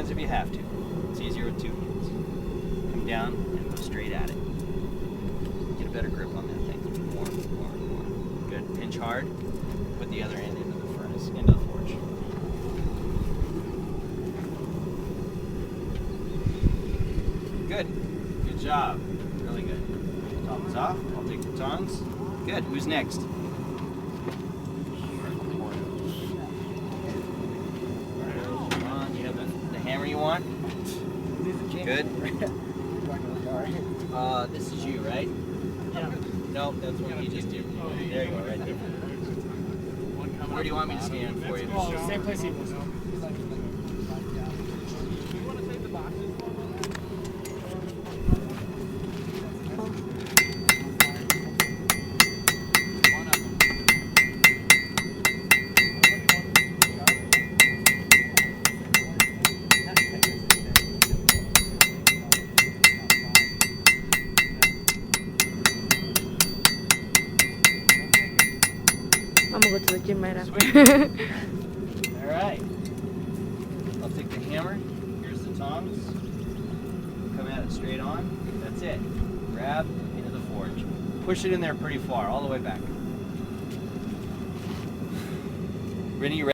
hands if you have to. It's easier with 2 hands. Come down and go straight at it. Get a better grip on that thing. More. Good. Pinch hard. Put the other end into the furnace, into the forge. Good. Good job. Really good. Tongs off. I'll take the tongs. Good. Who's next? Come on. You have the hammer you want? Good. This is you, right? Yeah. Nope, that's what you just did. There you go, right there. Where do you want me to stand for you? Oh, same place he was. I'm gonna go to the gym right after. All right. I'll take the hammer. Here's the tongs. Come at it straight on. That's it. Grab into the forge. Push it in there pretty far, all the way back. Rennie, you ready?